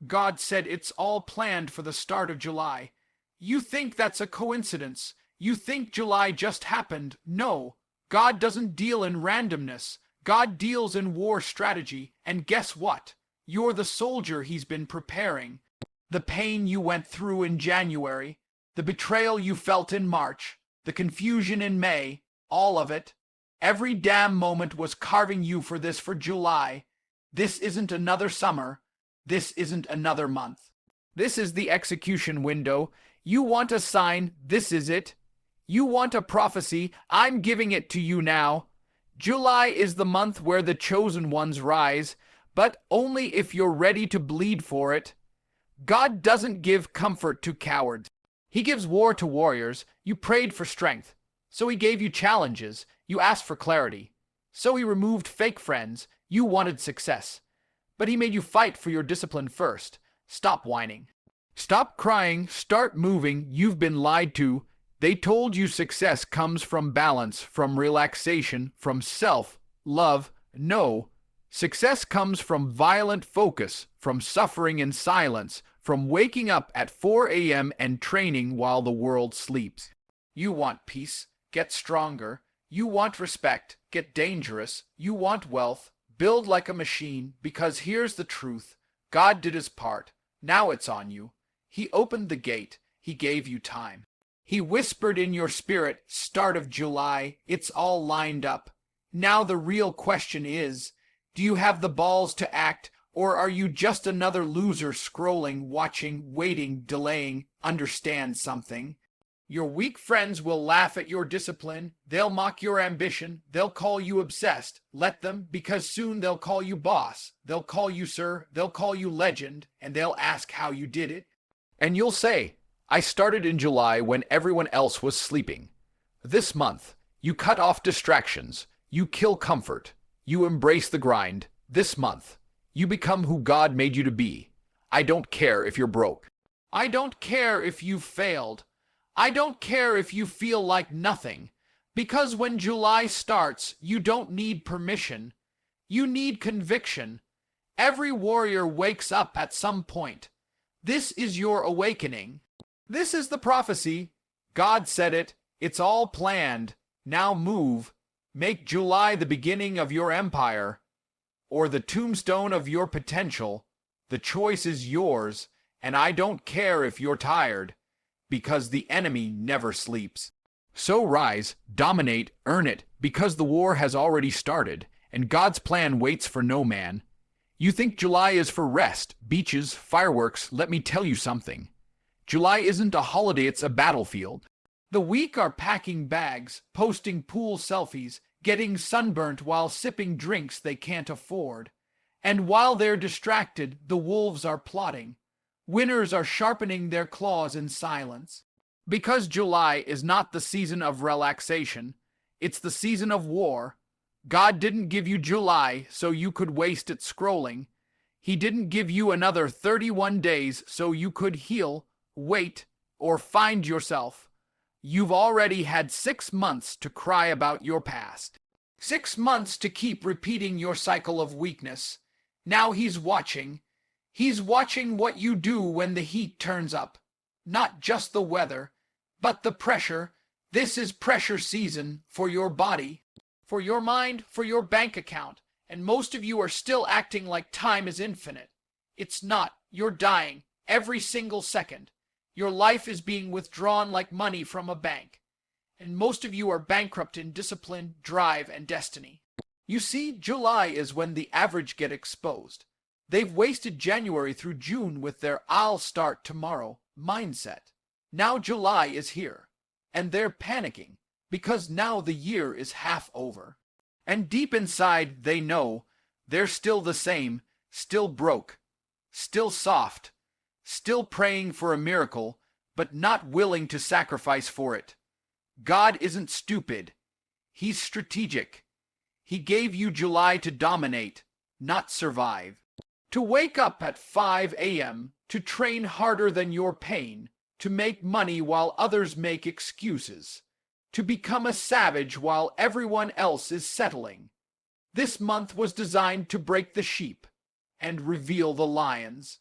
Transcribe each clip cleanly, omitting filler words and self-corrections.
God said it's all planned for the start of July. You think that's a coincidence. You think July just happened. No, God doesn't deal in randomness. God deals in war strategy. And guess what? You're the soldier he's been preparing. The pain you went through in January, the betrayal you felt in March, the confusion in May, all of it. Every damn moment was carving you for July. This isn't another summer. This isn't another month. This is the execution window. You want a sign, this is it. You want a prophecy, I'm giving it to you now. July is the month where the chosen ones rise, but only if you're ready to bleed for it. God doesn't give comfort to cowards. He gives war to warriors. You prayed for strength, so he gave you challenges. You asked for clarity, so he removed fake friends. You wanted success, but he made you fight for your discipline first. Stop whining. Stop crying. Start moving. You've been lied to. They told you success comes from balance, from relaxation, from self-love. No. Success comes from violent focus, from suffering in silence, from waking up at 4 a.m. and training while the world sleeps. You want peace. Get stronger. You want respect. Get dangerous. You want wealth. Build like a machine, because here's the truth. God did his part. Now it's on you. He opened the gate. He gave you time. He whispered in your spirit, start of July. It's all lined up. Now the real question is, do you have the balls to act, or are you just another loser scrolling, watching, waiting, delaying? Understand something. Your weak friends will laugh at your discipline. They'll mock your ambition. They'll call you obsessed. Let them, because soon they'll call you boss. They'll call you sir. They'll call you legend, and they'll ask how you did it. And you'll say, I started in July when everyone else was sleeping. This month, you cut off distractions. You kill comfort. You embrace the grind. This month, you become who God made you to be. I don't care if you're broke. I don't care if you've failed. I don't care if you feel like nothing, because when July starts, you don't need permission. You need conviction. Every warrior wakes up at some point. This is your awakening. This is the prophecy. God said it. It's all planned. Now move. Make July the beginning of your empire, or the tombstone of your potential. The choice is yours, and I don't care if you're tired, because the enemy never sleeps. So rise, dominate, earn it, because the war has already started, and God's plan waits for no man. You think July is for rest, beaches, fireworks. Let me tell you something. July isn't a holiday, it's a battlefield. The weak are packing bags, posting pool selfies, getting sunburnt while sipping drinks they can't afford. And while they're distracted, the wolves are plotting. Winners are sharpening their claws in silence. Because July is not the season of relaxation, it's the season of war. God didn't give you July so you could waste it scrolling. He didn't give you another 31 days so you could heal, wait, or find yourself. You've already had 6 months to cry about your past. 6 months to keep repeating your cycle of weakness. Now he's watching. He's watching what you do when the heat turns up. Not just the weather, but the pressure. This is pressure season for your body, for your mind, for your bank account. And most of you are still acting like time is infinite. It's not. You're dying every single second. Your life is being withdrawn like money from a bank. And most of you are bankrupt in discipline, drive, and destiny. You see, July is when the average get exposed. They've wasted January through June with their I'll start tomorrow mindset. Now July is here, and they're panicking because now the year is half over. And deep inside they know they're still the same, still broke, still soft, still praying for a miracle, but not willing to sacrifice for it. God isn't stupid. He's strategic. He gave you July to dominate, not survive. To wake up at 5 a.m., to train harder than your pain, to make money while others make excuses, to become a savage while everyone else is settling. This month was designed to break the sheep and reveal the lions.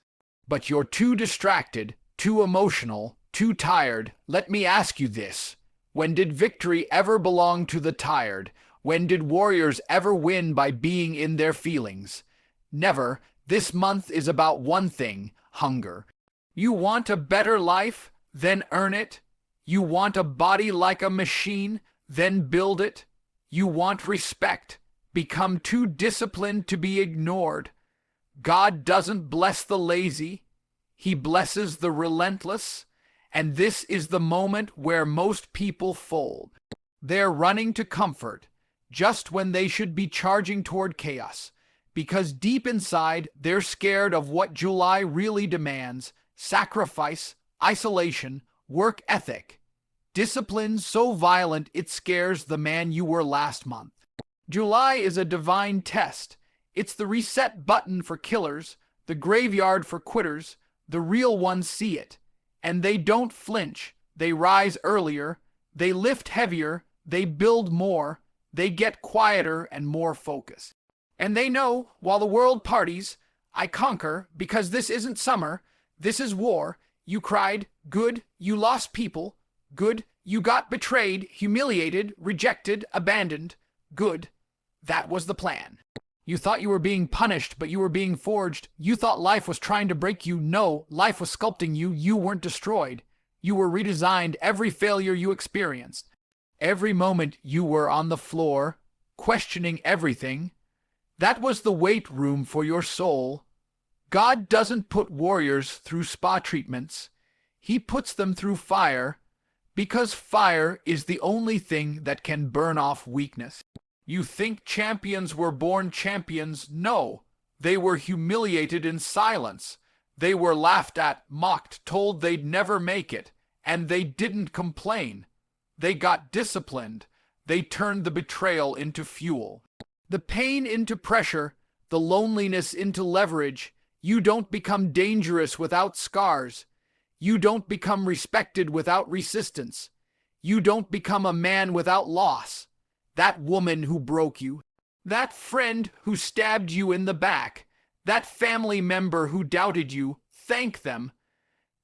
but you're too distracted, too emotional, too tired. Let me ask you this. When did victory ever belong to the tired? When did warriors ever win by being in their feelings? Never. This month is about one thing: hunger. You want a better life? Then earn it. You want a body like a machine? Then build it. You want respect? Become too disciplined to be ignored. God doesn't bless the lazy. He blesses the relentless. And this is the moment where most people fold. They're running to comfort just when they should be charging toward chaos, because deep inside they're scared of what July really demands: sacrifice, isolation, work ethic, discipline so violent it scares the man you were last month. July is a divine test. It's the reset button for killers, the graveyard for quitters. The real ones see it, and they don't flinch. They rise earlier, they lift heavier, they build more, they get quieter and more focused. And they know, while the world parties, I conquer, because this isn't summer, this is war. You cried, good, you lost people, good, you got betrayed, humiliated, rejected, abandoned, good. That was the plan. You thought you were being punished, but you were being forged. You thought life was trying to break you. No, life was sculpting you. You weren't destroyed. You were redesigned. Every failure you experienced, every moment you were on the floor, questioning everything, that was the weight room for your soul. God doesn't put warriors through spa treatments. He puts them through fire, because fire is the only thing that can burn off weakness. You think champions were born champions? No, they were humiliated in silence. They were laughed at, mocked, told they'd never make it, and they didn't complain. They got disciplined. They turned the betrayal into fuel, the pain into pressure, the loneliness into leverage. You don't become dangerous without scars. You don't become respected without resistance. You don't become a man without loss. That woman who broke you, that friend who stabbed you in the back, that family member who doubted you, thank them.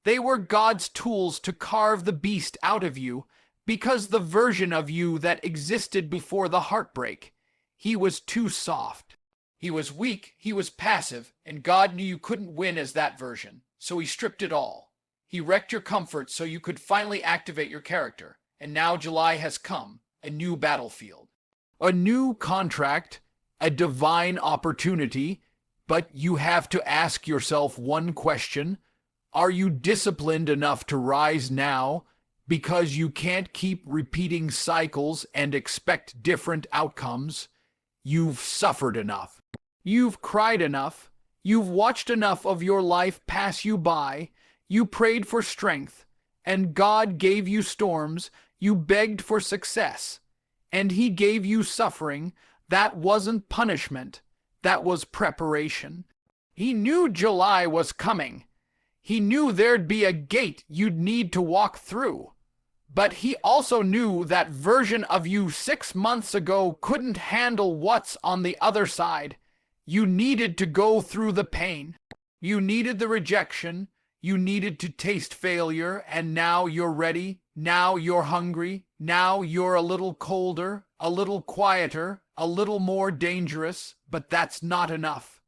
They were God's tools to carve the beast out of you, because the version of you that existed before the heartbreak, he was too soft. He was weak, he was passive, and God knew you couldn't win as that version, so he stripped it all. He wrecked your comfort so you could finally activate your character, and now July has come. A new battlefield, a new contract, a divine opportunity, but you have to ask yourself one question. Are you disciplined enough to rise now? Because you can't keep repeating cycles and expect different outcomes. You've suffered enough. You've cried enough. You've watched enough of your life pass you by. You prayed for strength, and God gave you storms. You begged for success, and he gave you suffering. That wasn't punishment. That was preparation. He knew July was coming. He knew there'd be a gate you'd need to walk through. But he also knew that version of you 6 months ago couldn't handle what's on the other side. You needed to go through the pain. You needed the rejection. You needed to taste failure, and now you're ready. Now you're hungry. Now you're a little colder, a little quieter, a little more dangerous, but that's not enough.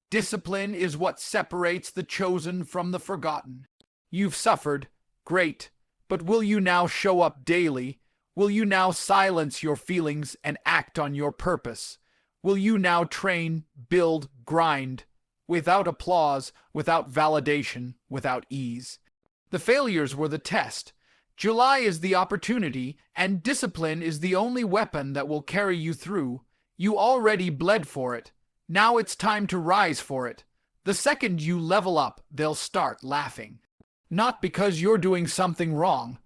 Discipline is what separates the chosen from the forgotten. You've suffered, great, but will you now show up daily? Will you now silence your feelings and act on your purpose? Will you now train, build, grind, without applause, without validation, without ease? The failures were the test. July is the opportunity, and discipline is the only weapon that will carry you through. You already bled for it. Now it's time to rise for it. The second you level up, they'll start laughing. Not because you're doing something wrong,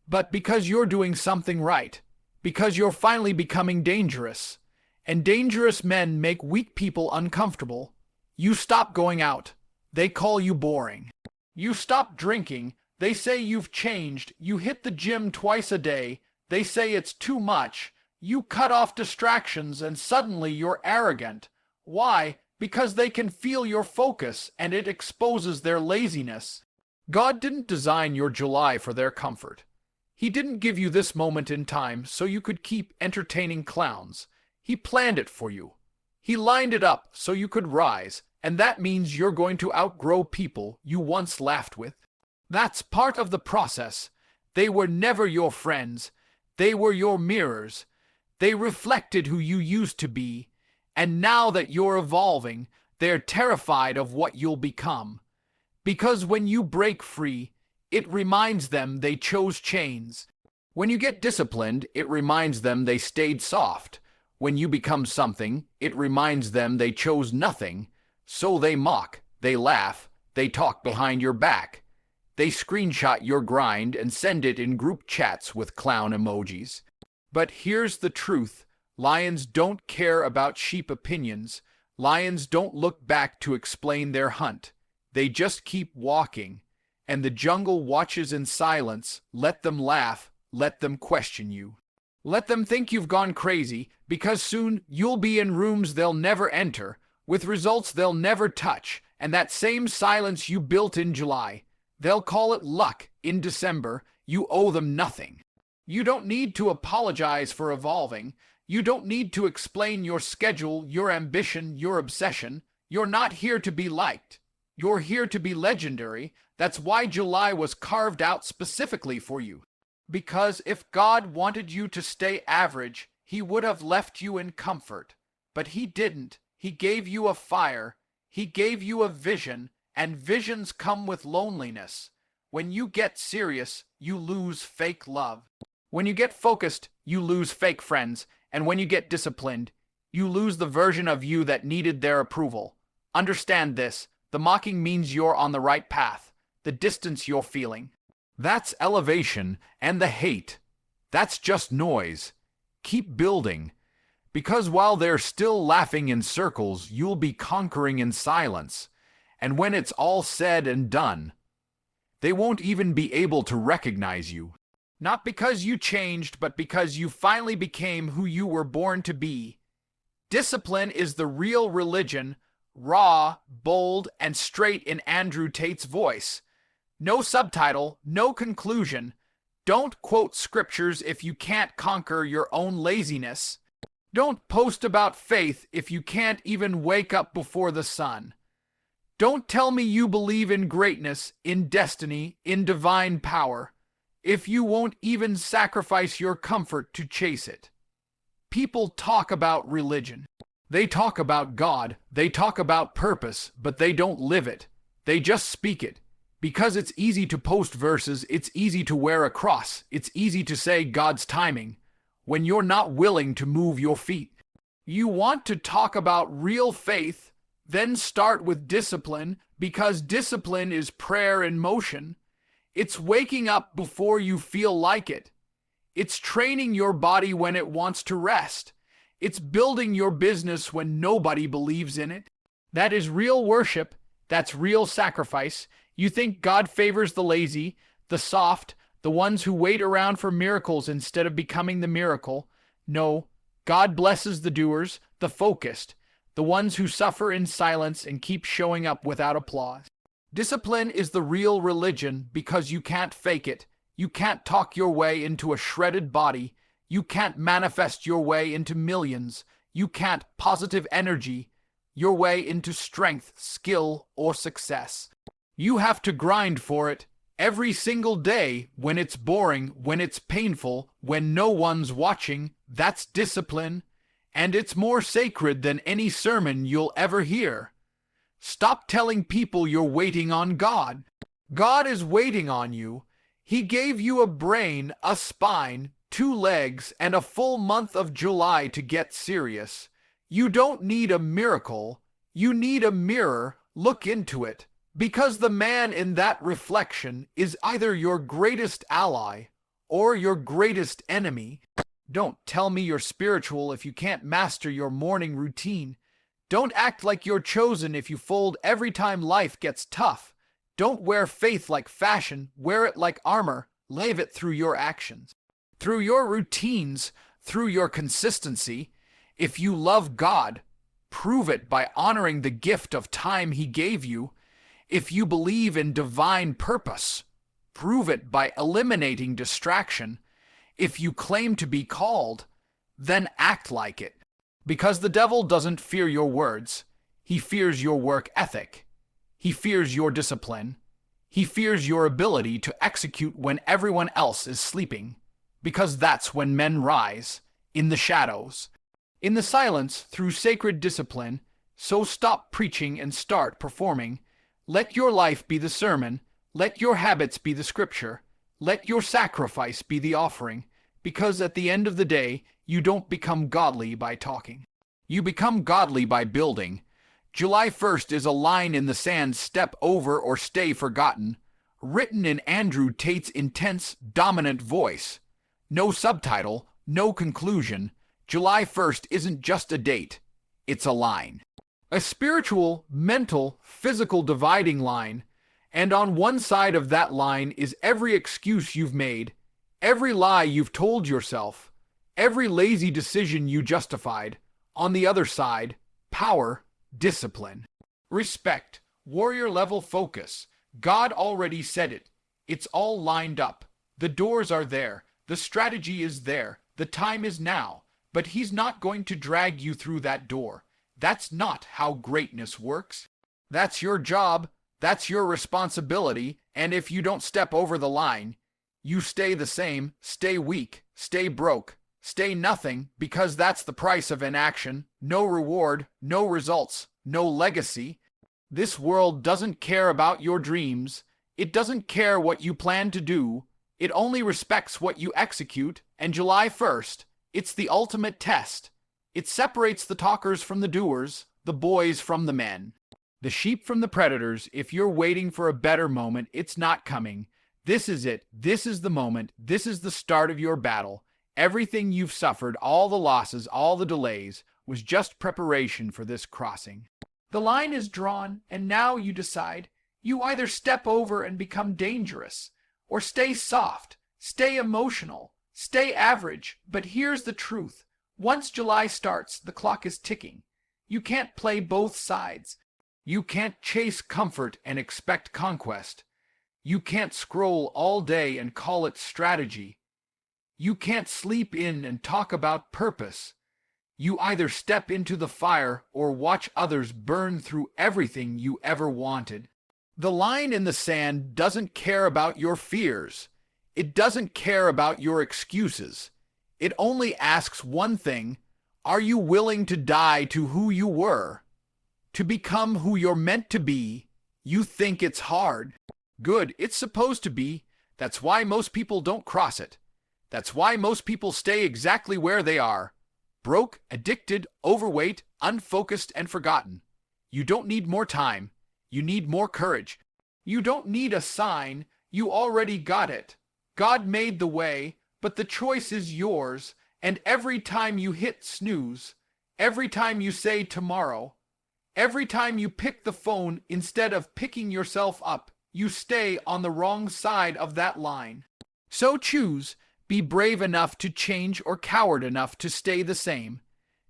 but because you're doing something right. Because you're finally becoming dangerous. And dangerous men make weak people uncomfortable. You stop going out. They call you boring. You stop drinking. They say you've changed. You hit the gym twice a day. They say it's too much. You cut off distractions and suddenly you're arrogant. Why? Because they can feel your focus and it exposes their laziness. God didn't design your July for their comfort. He didn't give you this moment in time so you could keep entertaining clowns. He planned it for you. He lined it up so you could rise, and that means you're going to outgrow people you once laughed with. That's part of the process. They were never your friends. They were your mirrors. They reflected who you used to be, and now that you're evolving, they're terrified of what you'll become. Because when you break free, it reminds them they chose chains. When you get disciplined, it reminds them they stayed soft. When you become something, it reminds them they chose nothing. So they mock, they laugh, they talk behind your back. They screenshot your grind and send it in group chats with clown emojis. But here's the truth. Lions don't care about sheep opinions. Lions don't look back to explain their hunt. They just keep walking. And the jungle watches in silence. Let them laugh. Let them question you. Let them think you've gone crazy, because soon you'll be in rooms they'll never enter, with results they'll never touch, and that same silence you built in July. They'll call it luck in December. You owe them nothing. You don't need to apologize for evolving. You don't need to explain your schedule, your ambition, your obsession. You're not here to be liked. You're here to be legendary. That's why July was carved out specifically for you. Because if God wanted you to stay average, He would have left you in comfort. But He didn't. He gave you a fire. He gave you a vision, and visions come with loneliness. When you get serious, you lose fake love. When you get focused, you lose fake friends. And when you get disciplined, you lose the version of you that needed their approval. Understand this. The mocking means you're on the right path. The distance you're feeling. That's elevation, and the hate. That's just noise. Keep building. Because while they're still laughing in circles, you'll be conquering in silence. And when it's all said and done, they won't even be able to recognize you. Not because you changed, but because you finally became who you were born to be. Discipline is the real religion, raw, bold, and straight in Andrew Tate's voice. No subtitle, no conclusion. Don't quote scriptures if you can't conquer your own laziness. Don't post about faith if you can't even wake up before the sun. Don't tell me you believe in greatness, in destiny, in divine power, if you won't even sacrifice your comfort to chase it. People talk about religion. They talk about God. They talk about purpose, but they don't live it. They just speak it. Because it's easy to post verses, it's easy to wear a cross, it's easy to say God's timing, when you're not willing to move your feet. You want to talk about real faith, then start with discipline, because discipline is prayer in motion. It's waking up before you feel like it. It's training your body when it wants to rest. It's building your business when nobody believes in it. That is real worship. That's real sacrifice. You think God favors the lazy, the soft, the ones who wait around for miracles instead of becoming the miracle. No, God blesses the doers, the focused, the ones who suffer in silence and keep showing up without applause. Discipline is the real religion because you can't fake it. You can't talk your way into a shredded body. You can't manifest your way into millions. You can't positive energy your way into strength, skill, or success. You have to grind for it every single day when it's boring, when it's painful, when no one's watching. That's discipline, and it's more sacred than any sermon you'll ever hear. Stop telling people you're waiting on God. God is waiting on you. He gave you a brain, a spine, 2 legs, and a full month of July to get serious. You don't need a miracle. You need a mirror. Look into it. Because the man in that reflection is either your greatest ally or your greatest enemy. Don't tell me you're spiritual if you can't master your morning routine. Don't act like you're chosen if you fold every time life gets tough. Don't wear faith like fashion. Wear it like armor. Live it through your actions, through your routines, through your consistency. If you love God, prove it by honoring the gift of time he gave you. If you believe in divine purpose, prove it by eliminating distraction. If you claim to be called, then act like it. Because the devil doesn't fear your words. He fears your work ethic. He fears your discipline. He fears your ability to execute when everyone else is sleeping. Because that's when men rise, in the shadows, in the silence through sacred discipline. So stop preaching and start performing. Let your life be the sermon. Let your habits be the scripture. Let your sacrifice be the offering. Because at the end of the day, you don't become godly by talking. You become godly by building. July 1st is a line in the sand, step over or stay forgotten, written in Andrew Tate's intense, dominant voice. No subtitle, no conclusion. July 1st isn't just a date, it's a line. A spiritual, mental, physical dividing line. And on one side of that line is every excuse you've made, every lie you've told yourself, every lazy decision you justified. On the other side, power, discipline, respect, warrior level focus. God already said it. It's all lined up. The doors are there. The strategy is there. The time is now. But he's not going to drag you through that door. That's not how greatness works. That's your job. That's your responsibility. And if you don't step over the line, you stay the same, stay weak, stay broke, stay nothing, because that's the price of inaction. No reward, no results, no legacy. This world doesn't care about your dreams. It doesn't care what you plan to do. It only respects what you execute. And July 1st, it's the ultimate test. It separates the talkers from the doers, the boys from the men, the sheep from the predators. If you're waiting for a better moment, it's not coming. This is it. This is the moment. This is the start of your battle. Everything you've suffered, all the losses, all the delays, was just preparation for this crossing. The line is drawn, and now you decide. You either step over and become dangerous, or stay soft, stay emotional, stay average. But here's the truth. Once July starts, the clock is ticking. You can't play both sides. You can't chase comfort and expect conquest. You can't scroll all day and call it strategy. You can't sleep in and talk about purpose. You either step into the fire or watch others burn through everything you ever wanted. The line in the sand doesn't care about your fears. It doesn't care about your excuses. It only asks one thing: are you willing to die to who you were? To become who you're meant to be? You think it's hard. Good, it's supposed to be. That's why most people don't cross it. That's why most people stay exactly where they are. Broke, addicted, overweight, unfocused, and forgotten. You don't need more time. You need more courage. You don't need a sign. You already got it. God made the way, but the choice is yours. And every time you hit snooze, every time you say tomorrow, every time you pick the phone instead of picking yourself up, you stay on the wrong side of that line. So choose. Be brave enough to change or coward enough to stay the same.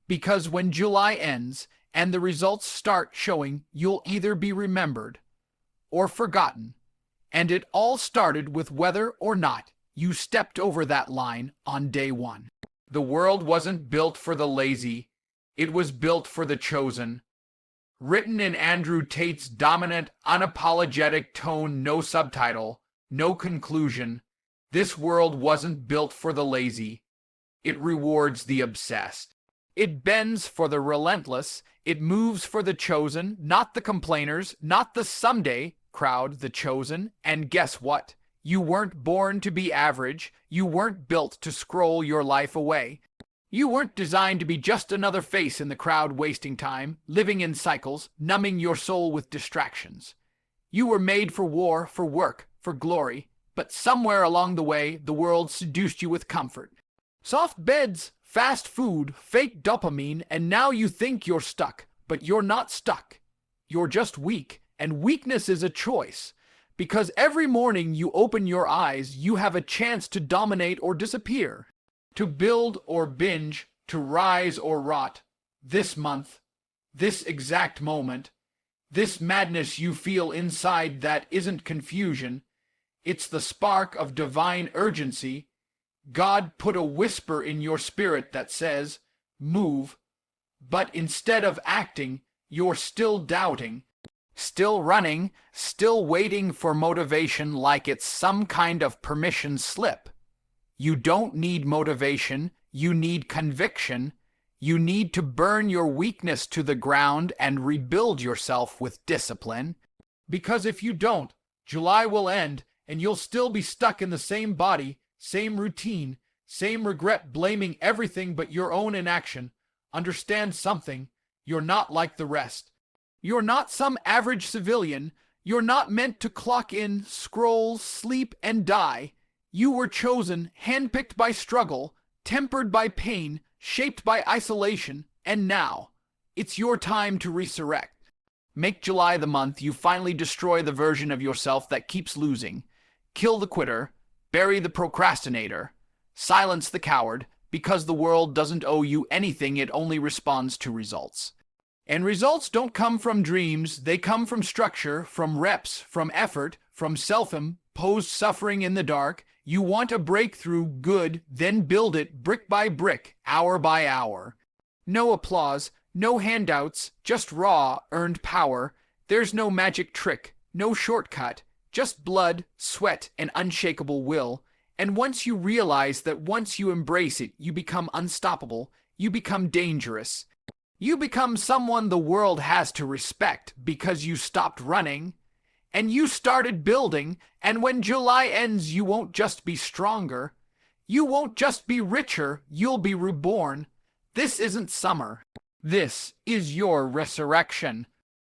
Because when July ends and the results start showing, you'll either be remembered or forgotten. And it all started with whether or not you stepped over that line on day one. The world wasn't built for the lazy. It was built for the chosen. Written in Andrew Tate's dominant, unapologetic tone, no subtitle, no conclusion. This world wasn't built for the lazy. It rewards the obsessed. It bends for the relentless. It moves for the chosen, not the complainers, not the someday crowd, the chosen. And guess what? You weren't born to be average. You weren't built to scroll your life away. You weren't designed to be just another face in the crowd, wasting time, living in cycles, numbing your soul with distractions. You were made for war, for work, for glory. But somewhere along the way, the world seduced you with comfort. Soft beds, fast food, fake dopamine, and now you think you're stuck. But you're not stuck. You're just weak. And weakness is a choice. Because every morning you open your eyes, you have a chance to dominate or disappear. To build or binge, to rise or rot. This month, this exact moment, this madness you feel inside that isn't confusion. It's the spark of divine urgency. God put a whisper in your spirit that says, move, but instead of acting, you're still doubting, still running, still waiting for motivation like it's some kind of permission slip. You don't need motivation, you need conviction. You need to burn your weakness to the ground and rebuild yourself with discipline. Because if you don't, July will end and you'll still be stuck in the same body, same routine, same regret, blaming everything but your own inaction. Understand something, you're not like the rest. You're not some average civilian. You're not meant to clock in, scroll, sleep, and die. You were chosen, handpicked by struggle, tempered by pain, shaped by isolation, and now, it's your time to resurrect. Make July the month you finally destroy the version of yourself that keeps losing. Kill the quitter, bury the procrastinator, silence the coward, because the world doesn't owe you anything, it only responds to results. And results don't come from dreams, they come from structure, from reps, from effort, from self-imposed suffering in the dark. You want a breakthrough, good, then build it brick by brick, hour by hour. No applause, no handouts, just raw, earned power. There's no magic trick, no shortcut, just blood, sweat, and unshakable will. And once you realize that once you embrace it, you become unstoppable, you become dangerous. You become someone the world has to respect because you stopped running. And you started building, and when July ends, you won't just be stronger. You won't just be richer, you'll be reborn. This isn't summer. This is your resurrection.